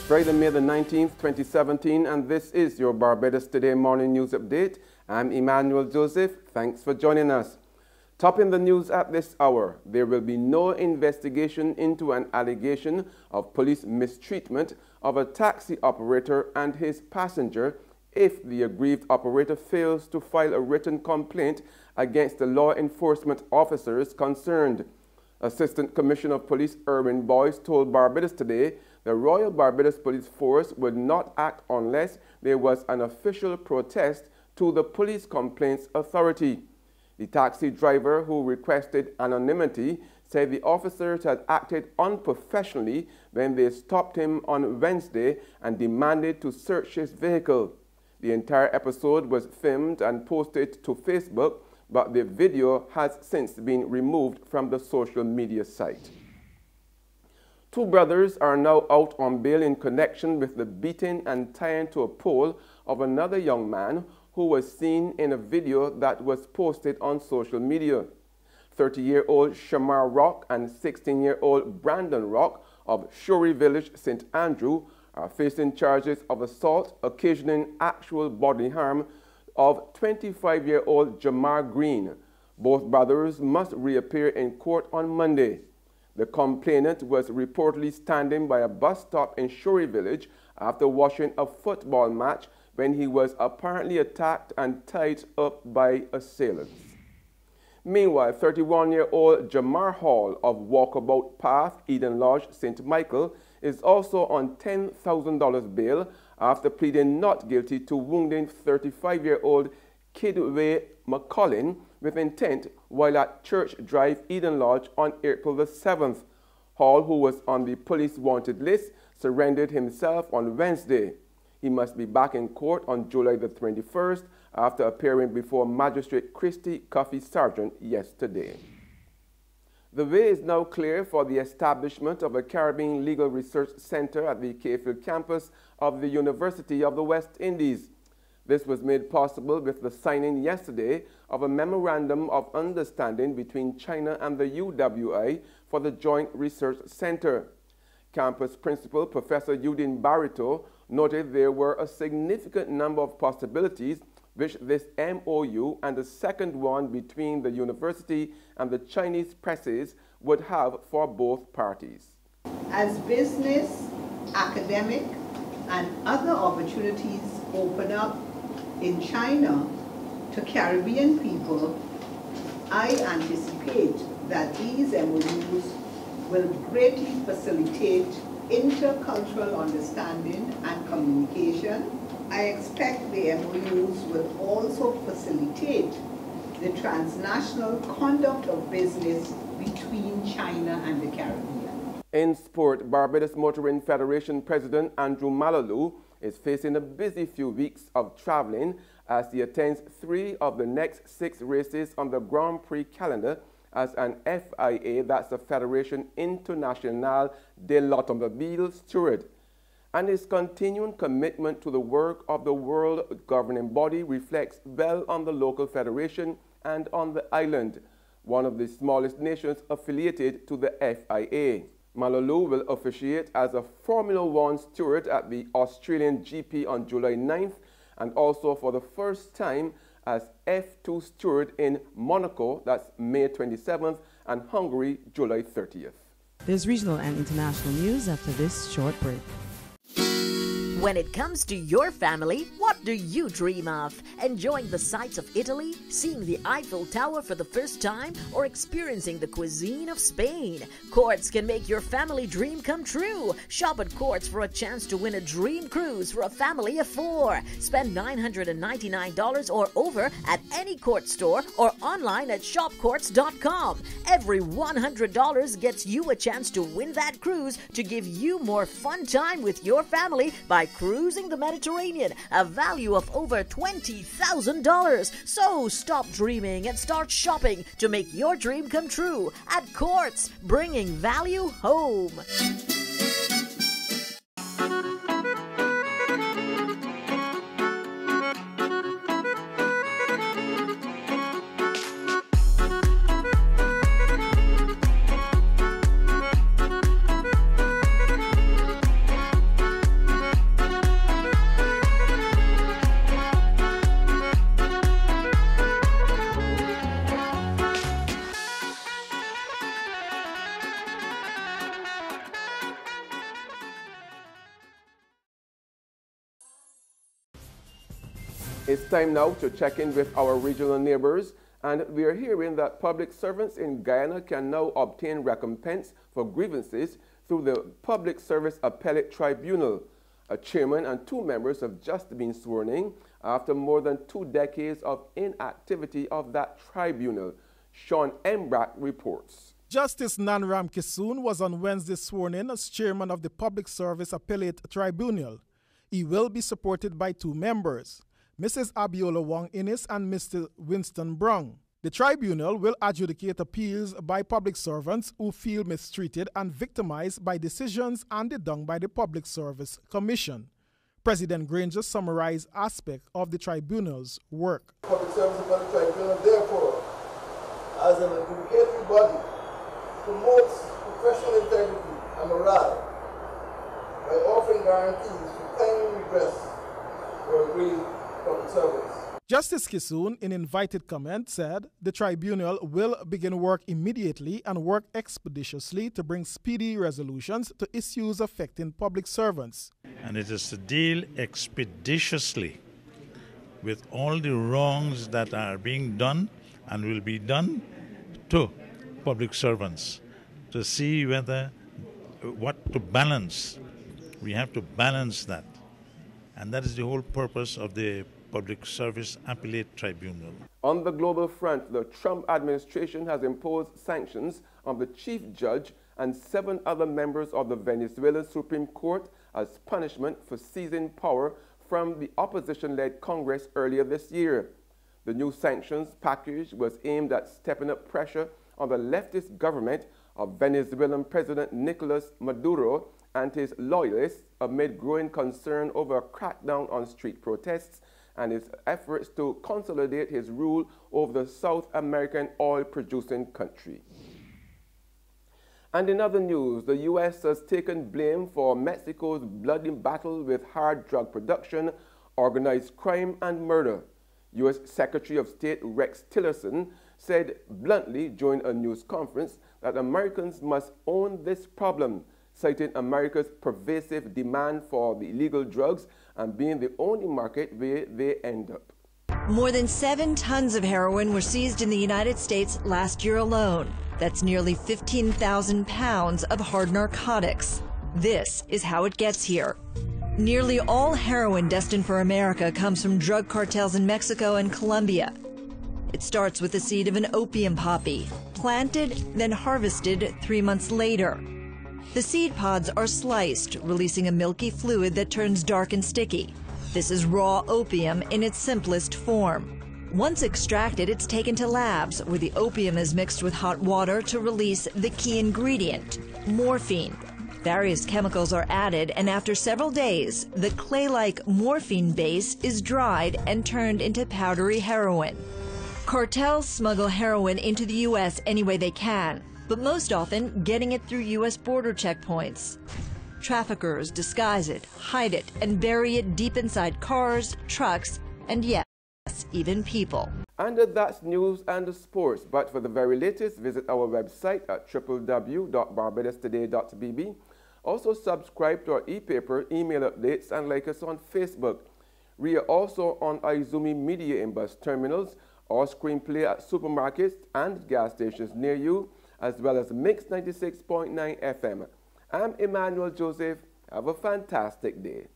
Friday, May the 19th, 2017, and this is your Barbados Today Morning News Update. I'm Emmanuel Joseph. Thanks for joining us. Topping the news at this hour, there will be no investigation into an allegation of police mistreatment of a taxi operator and his passenger if the aggrieved operator fails to file a written complaint against the law enforcement officers concerned. Assistant Commissioner of Police Erwin Boyce told Barbados Today the Royal Barbados Police Force would not act unless there was an official protest to the Police Complaints Authority. The taxi driver, who requested anonymity, said the officers had acted unprofessionally when they stopped him on Wednesday and demanded to search his vehicle. The entire episode was filmed and posted to Facebook, but the video has since been removed from the social media site. Two brothers are now out on bail in connection with the beating and tying to a pole of another young man who was seen in a video that was posted on social media. 30-year-old Jamar Rock and 16-year-old Brandon Rock of Shuri Village, St. Andrew, are facing charges of assault occasioning actual bodily harm of 25-year-old Jamar Green. Both brothers must reappear in court on Monday. The complainant was reportedly standing by a bus stop in Shuri Village after watching a football match when he was apparently attacked and tied up by assailants. Meanwhile, 31-year-old Jamar Hall of Walkabout Path, Eden Lodge, St. Michael, is also on $10,000 bail after pleading not guilty to wounding 35-year-old Kidway McCollin with intent while at Church Drive, Eden Lodge on April the 7th. Hall, who was on the police wanted list, surrendered himself on Wednesday. He must be back in court on July the 21st after appearing before Magistrate Christy Coffey Sargent yesterday. The way is now clear for the establishment of a Caribbean Legal Research Center at the Cayfield campus of the University of the West Indies. This was made possible with the signing yesterday of a Memorandum of Understanding between China and the UWI for the Joint Research Center. Campus Principal Professor Eugene Barito noted there were a significant number of possibilities which this MOU and the second one between the university and the Chinese presses would have for both parties. As business, academic, and other opportunities open up in China to Caribbean people, I anticipate that these MOUs will greatly facilitate intercultural understanding and communication. I expect the MOUs will also facilitate the transnational conduct of business between China and the Caribbean. In sport, Barbados Motoring Federation President Andrew Malalu is facing a busy few weeks of traveling as he attends 3 of the next 6 races on the Grand Prix calendar as an FIA, that's the Fédération Internationale de l'Automobile steward. And his continuing commitment to the work of the world governing body reflects well on the local federation and on the island, one of the smallest nations affiliated to the FIA. Malalu will officiate as a Formula One steward at the Australian GP on July 9th and also for the first time as F2 steward in Monaco, that's May 27th, and Hungary, July 30th. There's regional and international news after this short break. When it comes to your family, what do you dream of? Enjoying the sights of Italy, seeing the Eiffel Tower for the first time, or experiencing the cuisine of Spain? Courts can make your family dream come true. Shop at Courts for a chance to win a dream cruise for a family of 4. Spend $999 or over at any Court store or online at shopcourts.com. Every $100 gets you a chance to win that cruise to give you more fun time with your family by cruising the Mediterranean, a value of over $20,000. So stop dreaming and start shopping to make your dream come true at Courts, bringing value home. It's time now to check in with our regional neighbors, and we are hearing that public servants in Guyana can now obtain recompense for grievances through the Public Service Appellate Tribunal. A chairman and 2 members have just been sworn in after more than 2 decades of inactivity of that tribunal. Sean Embrack reports. Justice Nanram Kisoon was on Wednesday sworn in as chairman of the Public Service Appellate Tribunal. He will be supported by 2 members, Mrs. Abiola Wong Innis and Mr. Winston Brown. The tribunal will adjudicate appeals by public servants who feel mistreated and victimized by decisions handed down by the Public Service Commission. President Granger summarized aspects of the tribunal's work. Public Service Appellate Tribunal, therefore, as an adjudicatory body, promotes professional integrity and morale by offering guarantees for timely redress for aggrieved public servants. Justice Kisoon, in invited comment, said the tribunal will begin work immediately and work expeditiously to bring speedy resolutions to issues affecting public servants. And it is to deal expeditiously with all the wrongs that are being done and will be done to public servants, to see what to balance. We have to balance that. And that is the whole purpose of the Public Service Appellate Tribunal. On the global front, the Trump administration has imposed sanctions on the chief judge and 7 other members of the Venezuelan Supreme Court as punishment for seizing power from the opposition-led Congress earlier this year. The new sanctions package was aimed at stepping up pressure on the leftist government of Venezuelan President Nicolas Maduro and his loyalists amid growing concern over a crackdown on street protests and his efforts to consolidate his rule over the South American oil-producing country. And in other news, the U.S. has taken blame for Mexico's bloody battle with hard drug production, organized crime, and murder. U.S. Secretary of State Rex Tillerson said bluntly during a news conference that Americans must own this problem, citing America's pervasive demand for the illegal drugs and being the only market where they end up. More than 7 tons of heroin were seized in the United States last year alone. That's nearly 15,000 pounds of hard narcotics. This is how it gets here. Nearly all heroin destined for America comes from drug cartels in Mexico and Colombia. It starts with the seed of an opium poppy, planted, then harvested 3 months later. The seed pods are sliced, releasing a milky fluid that turns dark and sticky. This is raw opium in its simplest form. Once extracted, it's taken to labs, where the opium is mixed with hot water to release the key ingredient, morphine. Various chemicals are added, and after several days, the clay-like morphine base is dried and turned into powdery heroin. Cartels smuggle heroin into the U.S. any way they can, but most often getting it through U.S. border checkpoints. Traffickers disguise it, hide it, and bury it deep inside cars, trucks, and yes, even people. And that's news and sports. But for the very latest, visit our website at www.barbadostoday.bb. Also subscribe to our e-paper, email updates, and like us on Facebook. We are also on Izumi Media in bus terminals, or screenplay at supermarkets and gas stations near you, as well as Mix 96.9 FM. I'm Emmanuel Joseph. Have a fantastic day.